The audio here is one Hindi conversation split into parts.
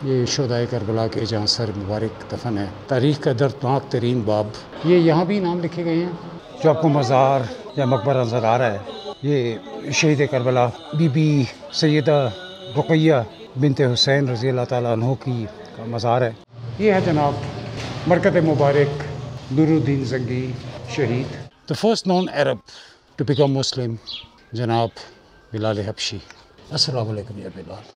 ये शोदाए करबला के जहाँ सर मुबारक दफन है, तारीख़ का दर्दनाक तरीन बाब। ये यहाँ भी नाम लिखे गए हैं। जो आपको मज़ार या मकबरा नज़र आ रहा है, ये शहीद करबला बीबी सैयदा रुक़ैया बिनते हुसैन रज़ी अल्लाह ताला अन्हो की का मज़ार है। ये है जनाब मरकत मुबारक नूरुद्दीन ज़ंगी शहीद, the first non Arab to become Muslim, जनाब बिलाल हबशी। अस्सलामु अलैकुम या बिलाल।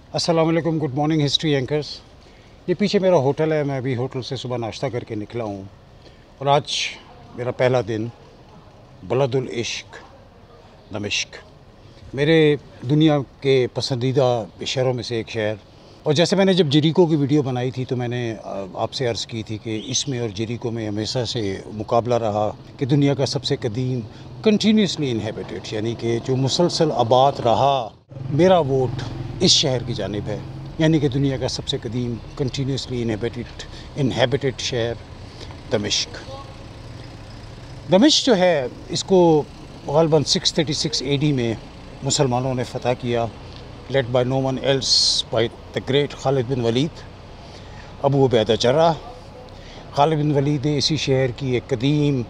अस्सलाम वालेकुम, गुड मॉर्निंग हिस्ट्री एंकर्स। ये पीछे मेरा होटल है, मैं अभी होटल से सुबह नाश्ता करके निकला हूँ और आज मेरा पहला दिन बलदुल इश्क दमिश्क, मेरे दुनिया के पसंदीदा शहरों में से एक शहर। और जैसे मैंने जब जेरिको की वीडियो बनाई थी तो मैंने आपसे अर्ज़ की थी कि इसमें और जेरिको में हमेशा से मुकाबला रहा कि दुनिया का सबसे कदीम कंटिन्यूसली इनहेबिटेड, यानी कि जो मुसलसल आबाद रहा। मेरा वोट इस शहर की जानिब है, यानी कि दुनिया का सबसे कदीम कंटिन्यूसली इनहेबिटेड शहर दमिश्क। दमिश्क जो है, इसको ग़ालिबन 636 AD में मुसलमानों ने फ़तह किया, led by no one else by the great Khalid bin Walid Abu Ubaida Jarrah. Khalid bin Walid ने इसी शहर की एक कदीम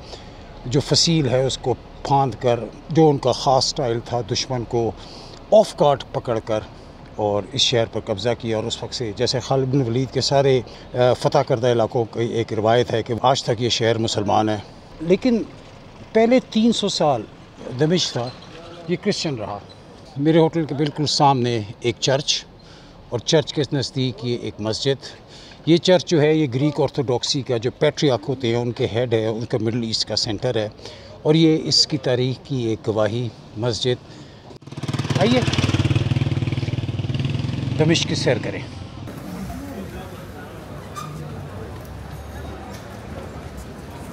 जो फसील है उसको फांद कर, जो उनका ख़ास स्टाइल था, दुश्मन को ऑफ गार्ड पकड़ कर और इस शहर पर कब्ज़ा किया। और उस वक्त से, जैसे खालिद बिन वलीद के सारे फ़तह करदा इलाकों की एक रिवायत है कि आज तक ये शहर मुसलमान है, लेकिन पहले 300 साल दमिश्क था ये क्रिश्चियन रहा। मेरे होटल के बिल्कुल सामने एक चर्च और चर्च के नज़दीक ये एक मस्जिद। ये चर्च जो है, ये ग्रीक ऑर्थोडॉक्सी का जो पैट्रियार्क होते हैं उनके हेड है, उनका मिडल ईस्ट का सेंटर है और ये इसकी तारीख़ की एक गवाही मस्जिद। आइए दमिश्क की सैर करें।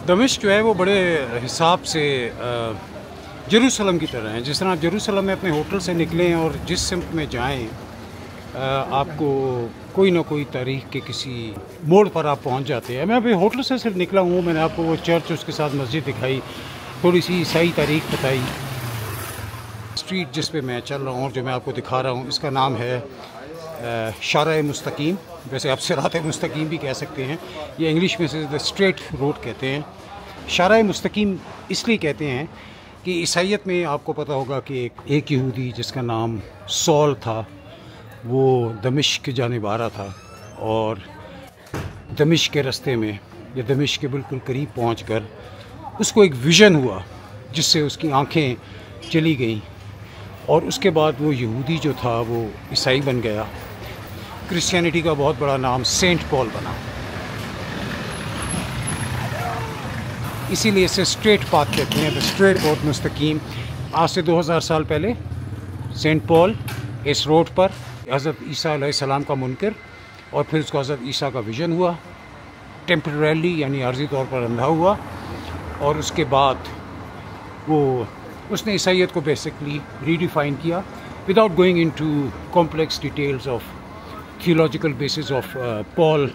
दमिश्क जो है वो बड़े हिसाब से जेरूसलम की तरह है। जिस तरह आप जेरूसलम में अपने होटल से निकलें और जिस सिमत में जाएं, आपको कोई ना कोई तारीख़ के किसी मोड़ पर आप पहुंच जाते हैं। मैं अभी होटल से सिर्फ निकला हूँ, मैंने आपको वो चर्च उसके साथ मस्जिद दिखाई, थोड़ी सी ईसाई तारीख़ बताई। स्ट्रीट जिस पे मैं चल रहा हूँ और जो मैं आपको दिखा रहा हूँ, इसका नाम है शारा मुस्तकीम। वैसे आप सिरात मुस्तकीम भी कह सकते हैं, ये इंग्लिश में से द स्ट्रेट रोड कहते हैं। शारा मुस्तकीम इसलिए कहते हैं कि ईसाईयत में आपको पता होगा कि एक यहूदी जिसका नाम सॉल था, वो दमिश्क की जानिब आ रहा था और दमिश्क के रास्ते में या दमिश्क के बिल्कुल करीब पहुंचकर उसको एक विज़न हुआ जिससे उसकी आंखें चली गईं और उसके बाद वो यहूदी जो था वो ईसाई बन गया। क्रिश्चियनिटी का बहुत बड़ा नाम सेंट पॉल बना, इसीलिए इसे स्ट्रेट पाथ कहते हैं, द स्ट्रेट रोड मुस्तकीम। आज से 2000 साल पहले सेंट पॉल इस रोड पर हज़रत ईसा अलैहिस्सलाम का मुनकर और फिर उसको हज़रत ईसा का विज़न हुआ, टेम्परेली यानी आर्जी तौर पर अंधा हुआ और उसके बाद वो उसने ईसाईयत को बेसिकली रीडिफाइन किया without going into complex details of theological basis of Paul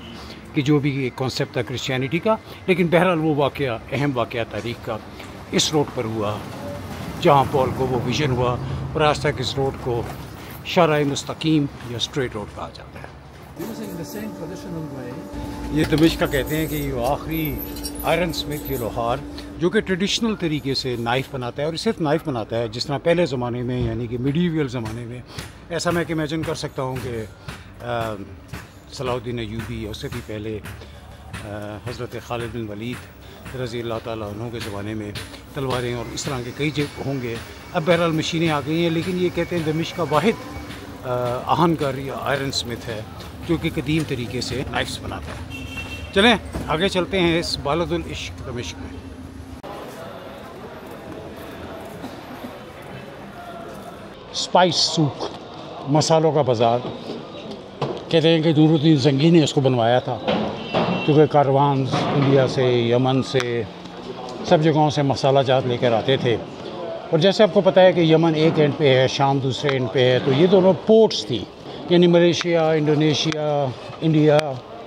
की जो भी कॉन्सेप्ट था क्रिश्चियनिटी का। लेकिन बहरहाल वो वाक़या, अहम वाक़या तारीख़ का इस रोड पर हुआ जहाँ पॉल को वो विज़न हुआ और आज तक इस रोड को शारा मुस्तकीम या स्ट्रेट रोड कहा जाता है। ये दमिश्क का कहते हैं कि वो आखिरी आयरन स्मिथ, ये लोहार जो कि ट्रेडिशनल तरीके से नाइफ़ बनाता है और सिर्फ नाइफ़ बनाता है, जिस तरह पहले ज़माने में यानी कि मिडीवियल ज़माने में। ऐसा मैं इमेजिन कर सकता हूँ कि सलाहुद्दीन अय्यूबी, उससे भी पहले हज़रत खालिद बिन वलीद रज़ी अल्लाह ताला अन्हु के ज़माने में तलवारें और इस तरह के कई जगह होंगे। अब बहरहाल मशीनें आ गई हैं, लेकिन ये कहते हैं दमिश्क का वाहिद आहनगर या आयरन स्मिथ है जो कि कदीम तरीके से नाइफ्स बनाता है। चलें आगे चलते हैं इस बलदुल इश्क दमिश्क में। स्पाइस सूक, मसालों का बाज़ार, कहते हैं कि नूरुद्दीन ज़ंगी ने इसको बनवाया था क्योंकि कारवान इंडिया से, यमन से, सब जगहों से मसाला जात लेकर आते थे। और जैसे आपको पता है कि यमन एक एंड पे है, शाम दूसरे एंड पे है, तो ये दोनों पोर्ट्स थी, यानी मलेशिया, इंडोनेशिया, इंडिया,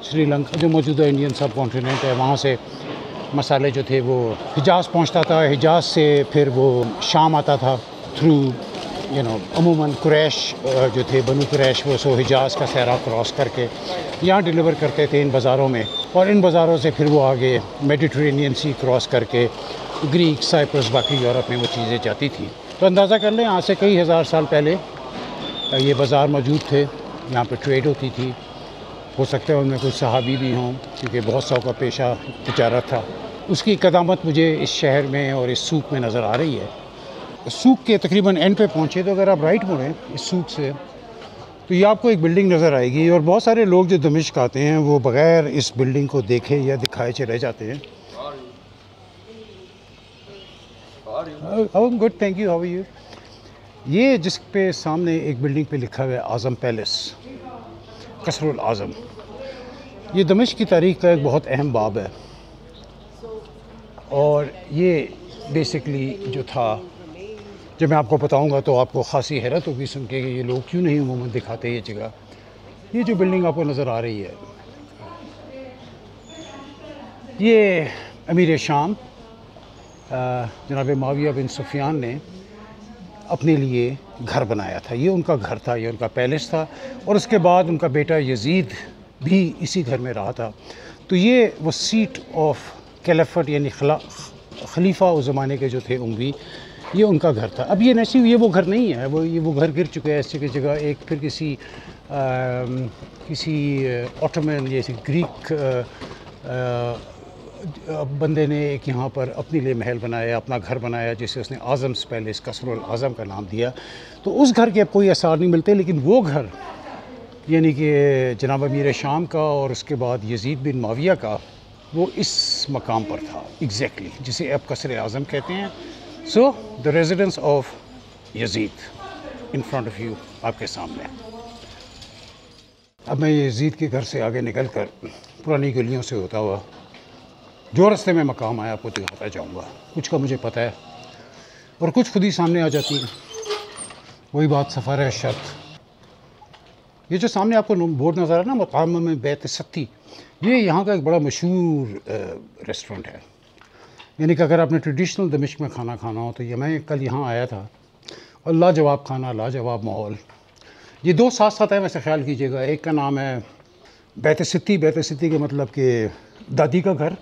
श्रीलंका, जो मौजूदा इंडियन सब कॉन्टिनेंट है, वहाँ से मसाले जो थे वो हिजाज़ पहुँचता था। हिजाज़ से फिर वो शाम आता था थ्रू अमूमन कुरैश जो थे, बनु कुरैश, वो सो हिजाज़ का सहरा क्रॉस करके यहाँ डिलीवर करते थे इन बाज़ारों में, और इन बाज़ारों से फिर वो आगे मेडिटरेनियन सी क्रॉस करके ग्रीक, साइप्रस, बाकी यूरोप में वो चीज़ें जाती थी। तो अंदाज़ा कर लें, आज से कई हज़ार साल पहले ये बाज़ार मौजूद थे, यहाँ पे ट्रेड होती थी। हो सकता है उनमें कुछ सहाबी भी हों, क्योंकि बहुत सौ का पेशा तिजारत था। उसकी कदामत मुझे इस शहर में और इस सूक में नज़र आ रही है। सूक के तकरीबन एंड पे पहुँचे तो अगर आप राइट मुड़ें इस सूक से, तो ये आपको एक बिल्डिंग नज़र आएगी, और बहुत सारे लोग जो दमिश्क आते हैं वो बग़ैर इस बिल्डिंग को देखे या दिखाए चले जाते हैं। Good, thank you, how are you. ये जिस पे सामने एक बिल्डिंग पे लिखा हुआ है आज़म पैलेस, कसरुल आज़म, ये दमिश्क की तारीख़ का एक बहुत अहम बाब है। और ये बेसिकली जो था, जब मैं आपको बताऊंगा तो आपको ख़ासी हैरत होगी सुन के कि ये लोग क्यों नहीं उमूमन दिखाते ये जगह। ये जो बिल्डिंग आपको नज़र आ रही है, ये अमीर शाम जनाब मुआविया बिन सुफियान ने अपने लिए घर बनाया था। ये उनका घर था, ये उनका पैलेस था, और उसके बाद उनका बेटा यजीद भी इसी घर में रहा था। तो ये वो सीट ऑफ खिलाफत यानी खलीफा उस ज़माने के जो थे उमवी, ये उनका घर था। अब ये नसीब, ये वो घर नहीं है, वो घर गिर चुके हैं ऐसी की जगह एक फिर किसी ऑटोमन या ग्रीक बंदे ने एक यहाँ पर अपने लिए महल बनाया, अपना घर बनाया, जिसे उसने आज़म पैलेस, कसरुल आज़म का नाम दिया। तो उस घर के अब कोई आसार नहीं मिलते, लेकिन वो घर यानी कि जनाब अमीर शाम का और उसके बाद यजीद बिन मुआविया का, वो इस मकाम पर था एग्जैक्टली, जिसे अब कसर आज़म कहते हैं। So the residence of Yazid in front of you, आपके सामने। अब मैं यजीद के घर से आगे निकल कर पुरानी गलियों से होता हुआ जो रास्ते में मकाम आया आपको दिखाता जाऊँगा। कुछ का मुझे पता है और कुछ खुद ही सामने आ जाती है। वही बात सफ़र है शर्त। ये जो सामने आपको बोर्ड नज़र है ना, मकाम में बैत सत्ती, ये यहाँ का एक बड़ा मशहूर रेस्टोरेंट है। यानी कि अगर आपने ट्रेडिशनल दमिश्क में खाना खाना हो तो ये, मैं कल यहाँ आया था और लाजवाब खाना, लाजवाब माहौल। ये दो साथ साथ है, वैसे ख्याल कीजिएगा। एक का नाम है बैत सित्ती, बैत सित्ती के मतलब कि दादी का घर।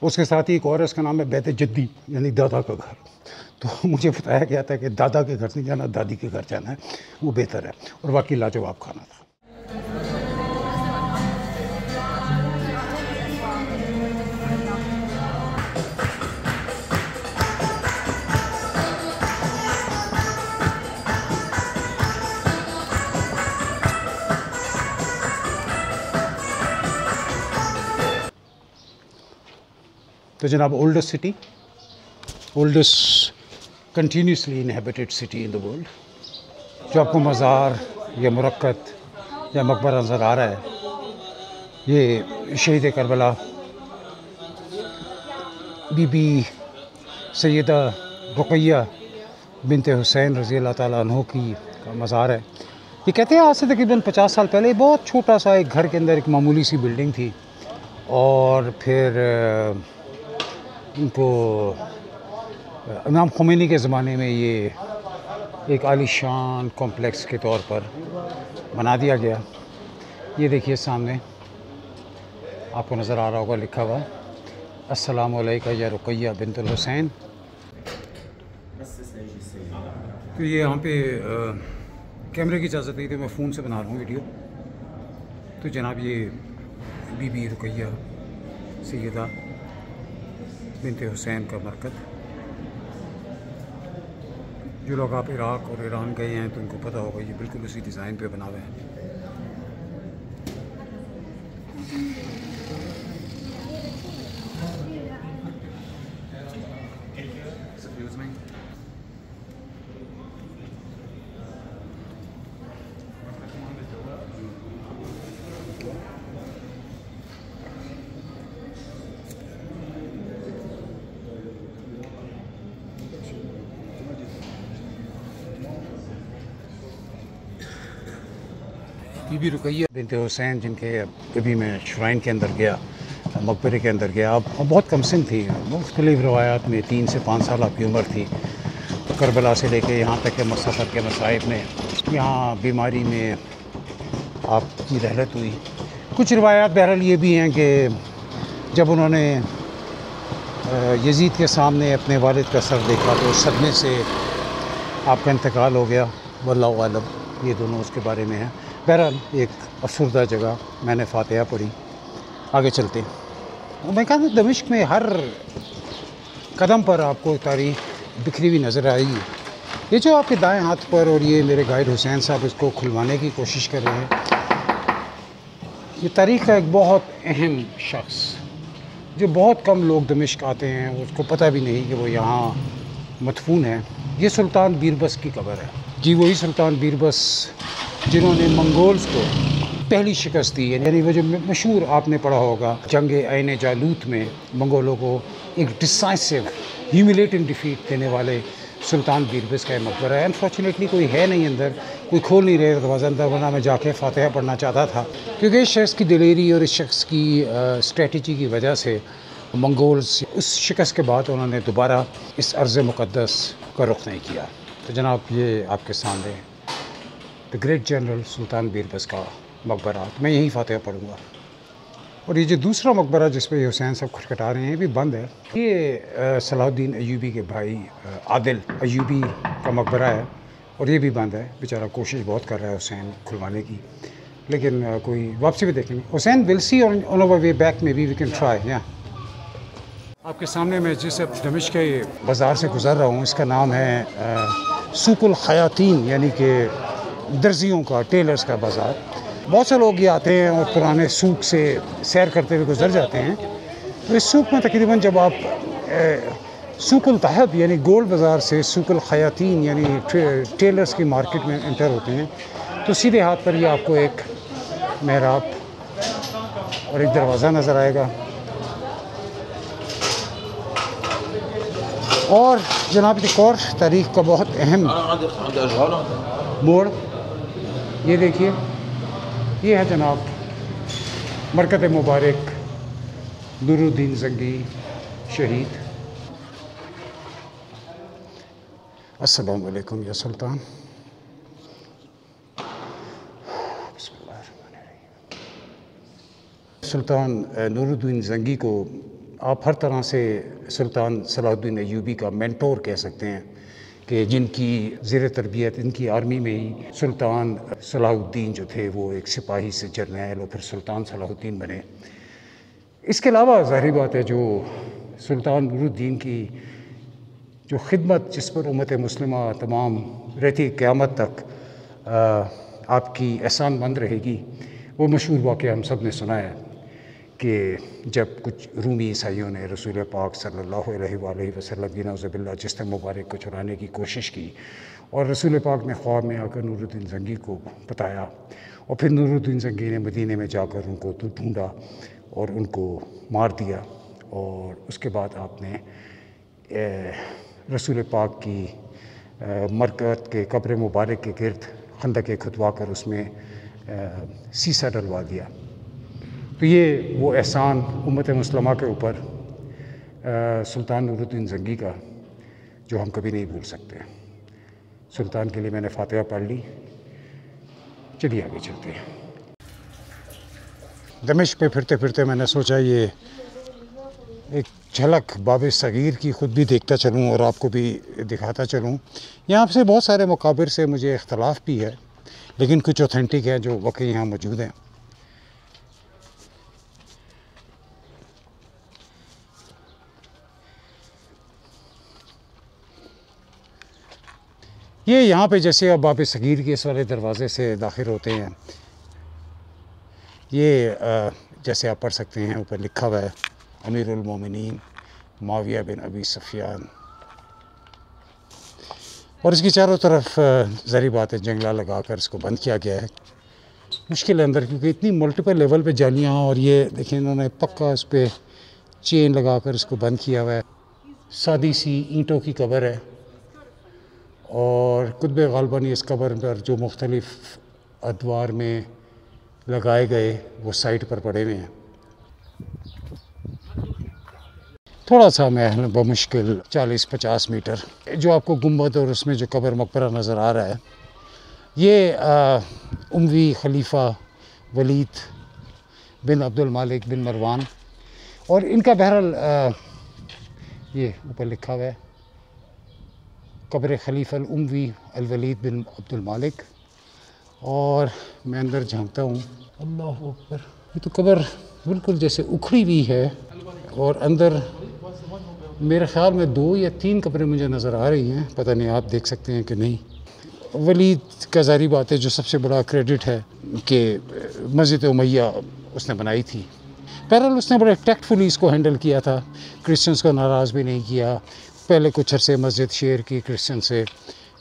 उसके साथ ही एक और इसका नाम है बैत जद्दी, यानी दादा का घर। तो मुझे बताया गया था कि दादा के घर नहीं जाना, दादी के घर जाना है, वो बेहतर है। और वाकई लाजवाब खाना था। तो जनाब, oldest city, oldest continuously inhabited city in the world, जो आपको मज़ार या मुरक्कत या मकबरा नज़र आ रहा है, ये शहीद करबला बीबी सैयदा रुक़ैया बिनते हुसैन रज़ी अल्लाह ताला अन्हो की का मज़ार है। ये कहते हैं आज से तकरीबन 50 साल पहले बहुत छोटा सा एक घर के अंदर एक मामूली सी बिल्डिंग थी, और फिर इनको इमाम ख़ुमैनी के ज़माने में ये एक आलीशान कॉम्प्लेक्स के तौर पर बना दिया गया। ये देखिए सामने आपको नज़र आ रहा होगा लिखा हुआ, अस्सलामु अलैका या रुक़ैया बिनतुल हुसैन। तो ये यहाँ पे कैमरे की इजाज़त नहीं थी, मैं फ़ोन से बना रहा हूँ वीडियो। तो जनाब, ये बीबी रुक़ैया सैयदा बिनते हुसैन का मरकज़। जो लोग आप इराक़ और ईरान गए हैं तो उनको पता होगा, ये बिल्कुल उसी डिज़ाइन पे बना हुआ है। बीबी रुकैया बिनते हुसैन, जिनके अभी मैं श्राइन के अंदर गया, मकबरे के अंदर गया, अब बहुत कम सिन थी। मुख्तलिफ़ रवायात में 3 से 5 साल आपकी उम्र थी। करबला से लेके यहाँ तक के सफ़र के मसाइब में, यहाँ बीमारी में आपकी रहलत हुई। कुछ रवायात बहरहाल ये भी हैं कि जब उन्होंने यजीद के सामने अपने वालिद का सर देखा तो सदमे से आपका इंतकाल हो गया। वल्लाहु आलम, ये दोनों उसके बारे में है। बहरहाल एक अफसरदा जगह, मैंने फातिहा पढ़ी। आगे चलते हैं। मैं कहता हूँ दमिश्क में हर कदम पर आपको तारीख़ बिखरी हुई नज़र आएगी। ये जो आपके दाएं हाथ पर, और ये मेरे गाइड हुसैन साहब इसको खुलवाने की कोशिश कर रहे हैं, ये तारीख़ का एक बहुत अहम शख्स जो बहुत कम लोग दमिश्क आते हैं, उसको पता भी नहीं कि वो यहाँ मदफून है। ये सुल्तान बीरबस की कब्र है जी, वही सुल्तान बीरबस जिन्होंने मंगोल्स को पहली शिकस्त दी। यानी वो जो मशहूर आपने पढ़ा होगा जंग ऐन जालूत में मंगोलों को एक डिसाइसिव ह्यूमिलेटिंग डिफीट देने वाले सुल्तान बीरबस का मकबरा है। अनफॉर्चुनेटली कोई है नहीं अंदर, कोई खोल नहीं रहे दरवाज़ा अंदर, वरना मैं जाके फातिहा पढ़ना चाहता था, क्योंकि इस शख्स की दिलेरी और इस शख्स की स्ट्रेटजी की वजह से मंगोल्स उस शिकस्त के बाद उन्होंने दोबारा इस अर्ज़ मुक़द्दस का रुख नहीं किया। तो जनाब ये आपके सामने द ग्रेट जनरल सुल्तान बीरबस का मकबरा, तो मैं यहीं फातिहा पढ़ूँगा। और ये जो दूसरा मकबरा जिस पे हुसैन साहब खटखटा रहे हैं, ये भी बंद है। ये सलाहुद्दीन अय्यूबी के भाई आदिल अय्यूबी का मकबरा है, और ये भी बंद है। बेचारा कोशिश बहुत कर रहा है हुसैन खुलवाने की, लेकिन कोई वापसी भी देखेंगे। Hussain will see on our way back, maybe we can try. या आपके सामने मैं जिस दमिश्क के बाज़ार से गुज़र रहा हूँ, इसका नाम है सूकुल खयातीन, यानी कि दर्जियों का, टेलर्स का बाज़ार। बहुत से लोग ये आते हैं और पुराने सूक से सैर करते हुए गुजर जाते हैं। तो इस सूक में तकरीबन जब आप सूकुल तहब यानी गोल्ड बाज़ार से सूकुल खयातीन यानी टेलर्स की मार्केट में एंटर होते हैं, तो सीधे हाथ पर ही आपको एक मेहराब और एक दरवाज़ा नज़र आएगा। और जनाब एक और तारीख़ का बहुत अहम मोड़, ये देखिए, ये है जनाब मरकत मुबारक नूरुद्दीन ज़ंगी शहीद। अस्सलाम वालेकुम या सुल्तान। सुल्तान नूरुद्दीन ज़ंगी को आप हर तरह से सुल्तान सलाहुद्दीन अय्यूबी का मेंटोर कह सकते हैं, कि जिनकी ज़ेर तरबियत इनकी आर्मी में ही सुल्तान सलाहुद्दीन जो थे वो एक सिपाही से जर्नैल और फिर सुल्तान सलाहुद्दीन बने। इसके अलावा ज़ाहिर बात है जो सुल्तान नूरुद्दीन की जो खिदमत जिस पर उम्मत मुस्लिमा तमाम रहती क़यामत तक आपकी एहसानमंद रहेगी, वो मशहूर वाक़या हम सब ने सुना है कि जब कुछ रूमी ईसाइयों ने रसूल पाक सल्लल्लाहु अलैहि वसल्लम की नौज़ुबिल्लाह जिस्म मुबारक को चुराने की कोशिश की, और रसूल पाक ने ख्वाब में आकर नूरुद्दीन ज़ंगी को बताया, और फिर नूरुद्दीन ज़ंगी ने मदीने में जाकर उनको ढूंढा और उनको मार दिया। और उसके बाद आपने रसूल पाक की मरकत के कब्र मुबारक के गिर्द खंदक खुदवा कर उसमें सीसा डलवा दिया। तो ये वो एहसान उम्मत मुस्लिमा के ऊपर सुल्तान नूरुद्दीन ज़ंगी का जो हम कभी नहीं भूल सकते। सुल्तान के लिए मैंने फातिहा पढ़ ली। चलिए आगे चलते हैं। दमिश्क पे फिरते फिरते मैंने सोचा ये एक झलक बाब सगीर की ख़ुद भी देखता चलूँ और आपको भी दिखाता चलूँ। यहाँ से बहुत सारे मकाबिर से मुझे इख्तलाफ भी है, लेकिन कुछ ऑथेंटिक है जो वाकई यहाँ मौजूद हैं। ये यहाँ पे जैसे अब बाब सगीर के इस वाले दरवाज़े से दाखिल होते हैं, ये जैसे आप पढ़ सकते हैं ऊपर लिखा हुआ है अमीरुल मोमिनीन मुआविया बिन अबी सुफियान, और इसकी चारों तरफ ज़ाहिर बात है जंगला लगा कर इसको बंद किया गया है। मुश्किल है अंदर, क्योंकि इतनी मल्टीपल लेवल पे जालियाँ, और ये देखिए इन्होंने पक्का इस पर चेन लगा कर इसको बंद किया हुआ है। सादी सी ईंटों की कब्र है, और कुतुब ग़ालिबा ने इस कब्र पर जो मुख्तलिफ़ अदवार में लगाए गए वो साइट पर पड़े हुए हैं। थोड़ा सा महल बमुश्किल 40-50 मीटर जो आपको गुंबद और उसमें जो कब्र मकबरा नज़र आ रहा है, ये उमवी खलीफा वलीद बिन अब्दुल मालिक बिन मरवान, और इनका बहरहाल ये ऊपर लिखा हुआ है कब्र खलीफा उमवी अल वलीद बिन अब्दुल मालिक। और मैं अंदर झांकता हूँ, अल्लाह अकबर, ये तो कब्र बिल्कुल जैसे उखड़ी हुई है, और अंदर मेरे ख़्याल में 2 या 3 कब्रें मुझे नज़र आ रही हैं, पता नहीं आप देख सकते हैं कि नहीं। वलीद का ज़ाहिर बात है जो सबसे बड़ा क्रेडिट है कि मस्जिद उमैया उसने बनाई थी। बहरहाल उसने बड़े टैक्टफुली इसको हैंडल किया था, क्रिश्चियंस को नाराज़ भी नहीं किया। पहले कुछ अरसे मस्जिद शेयर की क्रिश्चियन से,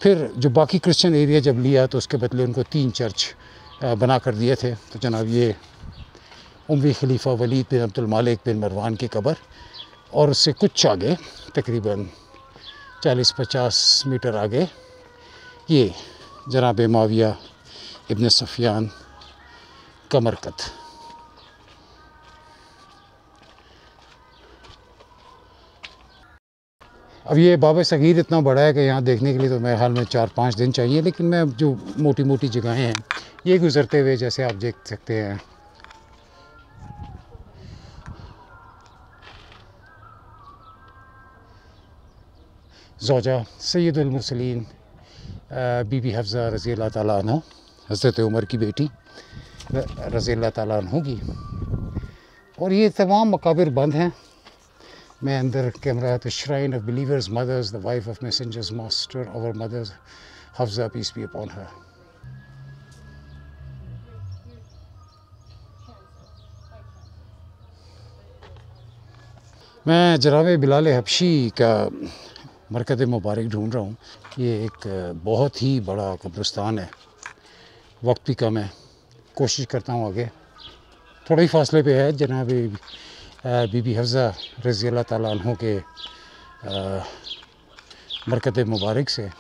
फिर जो बाकी क्रिश्चियन एरिया जब लिया तो उसके बदले उनको 3 चर्च बना कर दिए थे। तो जनाब ये उमवी खलीफा वलीद बिन अब्दुल मालिक बिन मरवान की कब्र, और उससे कुछ आगे तकरीबन 40-50 मीटर आगे ये जनाब माविया इब्न सफियान का मरकत। अब ये बाब सगीर इतना बड़ा है कि यहाँ देखने के लिए तो मेरे ख्याल में 4-5 दिन चाहिए, लेकिन मैं जो मोटी मोटी जगहें हैं ये गुज़रते हुए जैसे आप देख सकते हैं। ज़ौजा सैयदुल मुरसलीन बीबी हफ्ज़ा रज़ी अल्लाह ताला अन्हा, हज़रत उमर की बेटी रज़ी अल्लाह ताला अन्हु की। और ये तमाम मकाबिर बंद हैं। मैं अंदर camera, the shrine of believers mothers, the wife of messengers master our mothers Hafsa peace be upon her. मैं जनाब बिलाल हबशी का मरकज़ मुबारक ढूंढ रहा हूँ। ये एक बहुत ही बड़ा कब्रिस्तान है, वक्त भी कम है, कोशिश करता हूँ आगे। थोड़ा ही फासले पे है जनाब बीबी हफ्ज़ा रज़ी अल्लाह ताला अन्हु के मरकज़ मुबारक से।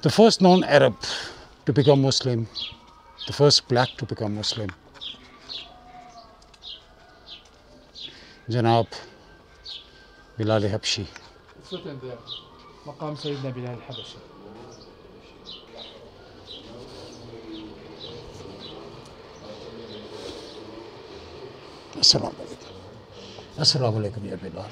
The first non Arab to become Muslim, the first black to become Muslim, जनाब बिलाल हबशी। मकाम सैयदना बिलाल हबशी। अस्सलाम वालेकुम। अस्सलाम वालेकुम या बिलाल।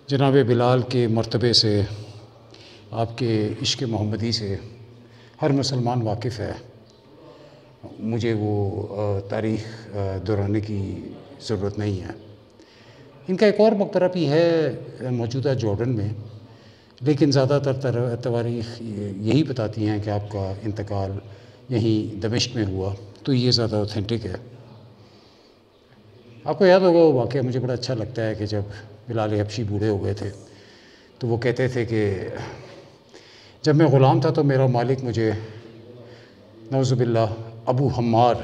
जनाब बिलाल के मर्तबे से, आपके इश्क़ मोहम्मदी से हर मुसलमान वाकिफ़ है। मुझे वो तारीख़ दोहराने की ज़रूरत नहीं है। इनका एक और मकबरा भी है मौजूदा जॉर्डन में, लेकिन ज़्यादातर तवारीख़ यही बताती हैं कि आपका इंतकाल यहीं दमिश्क में हुआ, तो ये ज़्यादा ऑथेंटिक है। आपको याद होगा वो वाक़या, मुझे बड़ा अच्छा लगता है कि जब बिलाल हबशी बूढ़े हो गए थे तो वो कहते थे कि जब मैं ग़ुलाम था तो मेरा मालिक मुझे नौज़ुबिल्लाह अबू हम्मार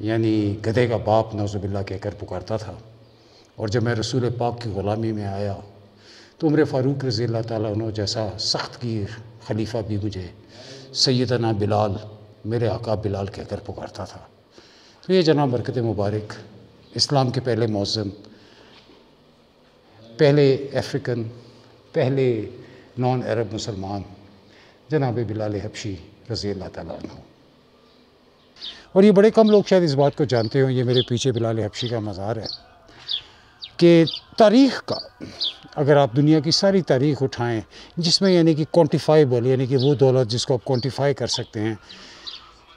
यानी गधे का बाप नौज़ुबिल्लाह कहकर पुकारता था, और जब मैं रसूल पाक की ग़ुलामी में आया तो उमर फ़ारूक रज़ी अल्लाह ताला अन्हु जैसा सख्त गिर खलीफा भी मुझे सैयदना बिलाल, मेरे आका बिलाल कहकर पुकारता था। तो ये जनाब बरकत मुबारक, इस्लाम के पहले मौज़म, पहले अफ्रीकन, पहले नॉन अरब मुसलमान जनाब बिलाल हबशी रज़ी अल्लाह ताला अन्हु। और ये बड़े कम लोग शायद इस बात को जानते हो, ये मेरे पीछे बिलाल हबशी का मज़ार है, कि तारीख़ का अगर आप दुनिया की सारी तारीख़ उठाएं जिसमें यानी कि क्वान्टिफाइबल, यानी कि वो दौलत जिसको आप क्वान्टिफाई कर सकते हैं,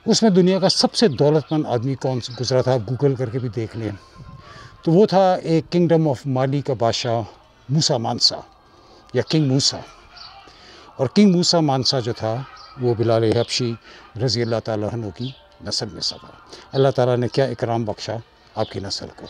उसमें दुनिया का सबसे दौलतमंद आदमी कौन गुज़रा था, आप गूगल करके भी देख लें, तो वो था एक किंगडम ऑफ माली का बादशाह मूसा मानसा या किंग मूसा। और किंग मूसा मानसा जो था वो बिलाल हबशी रज़ी अल्लाह ताला अन्हु की नस्ल में से था। अल्लाह ताला ने क्या इकराम बख्शा आपकी नस्ल को।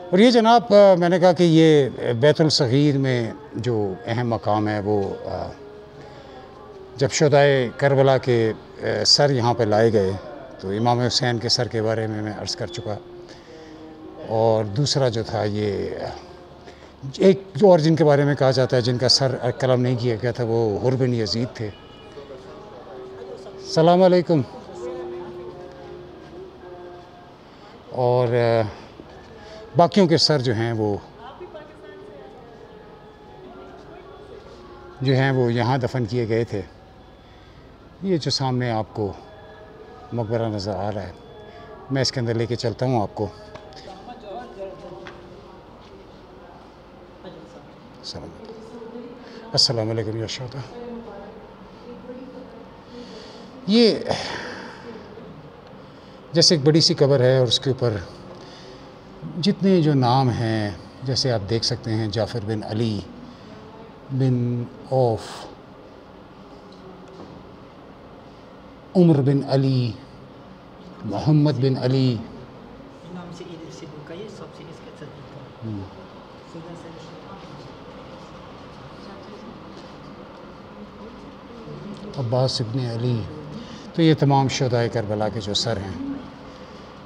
और ये जनाब मैंने कहा कि ये बैतुल सगीर में जो अहम मकाम है वो जब शुहदाए करबला के सर यहाँ पे लाए गए तो इमाम हुसैन के सर के बारे में मैं अर्ज़ कर चुका। और दूसरा जो था ये एक जो और जिनके बारे में कहा जाता है जिनका सर कलम नहीं किया गया था वो हुर बिन यजीद थे। सलाम अलैकुम। और बाकियों के सर जो हैं वो यहाँ दफन किए गए थे। ये जो सामने आपको मकबरा नज़र आ रहा है, मैं इसके अंदर लेके चलता हूँ आपको। अस्सलाम वालेकुम या शोहदा। ये जैसे एक बड़ी सी कब्र है और उसके ऊपर जितने जो नाम हैं, जैसे आप देख सकते हैं जाफ़र बिन अली बिन औफ, उमर बिन अली, मोहम्मद बिन अली, अब्बास इब्न अली। तो ये तमाम शुहदाए करबला के जो सर हैं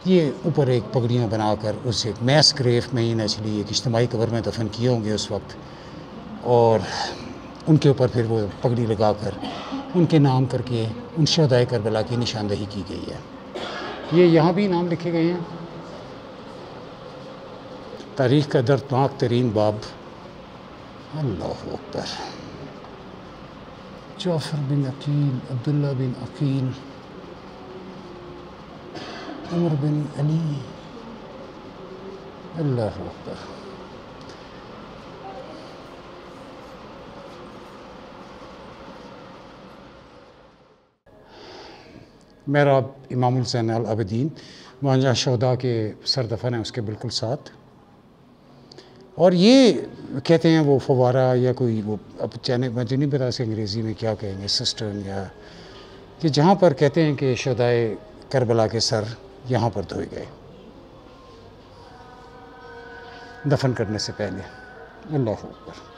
ये ऊपर एक पगड़ियाँ बनाकर उस एक मैस ग्रेव में ही नेचुरली एक इज्तिमाई कब्र में दफन किए होंगे उस वक्त, और उनके ऊपर फिर वो पगड़ी लगाकर उनके नाम करके उन शुहदाए करबला की निशानदही की गई है। ये यहाँ भी नाम लिखे गए हैं। तारीख़ का दर्दनाक तरीन बाब, अल्लाहु अकबर। जाफ़र बिन अकील, अब्दुल्ला बिन अकील, उमर बिन अली, अल्लाहु अकबर। मेरा इमामुल हुसैन अल आबिदीन वहाँ जहाँ शहदा के सर दफन है उसके बिल्कुल साथ। और ये कहते हैं वो फवारा या कोई वो अब चैने मुझे नहीं पता इसके अंग्रेज़ी में क्या कहेंगे, सिस्टर्न या कि जहाँ पर कहते हैं कि शुहदाए करबला के सर यहाँ पर धोए गए दफन करने से पहले। अल्लाहु अकबर।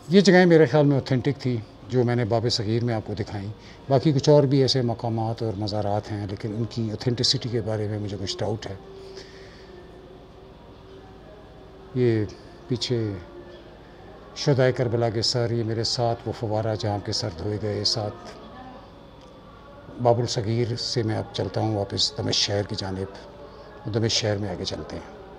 ये जगह मेरे ख़्याल में ऑथेंटिक थी जो मैंने बाब सगीर में आपको दिखाई। बाकी कुछ और भी ऐसे मकामात और मज़ारात हैं लेकिन उनकी ऑथेंटिसिटी के बारे में मुझे कुछ डाउट है। ये पीछे शुहदाए करबला के सर, ये मेरे साथ वो फवारा जहाँ के सर धोए गए, साथ बाबुल सगीर से मैं अब चलता हूँ वापस दमिश्क शहर की जानिब। दमिश्क शहर में आगे चलते हैं।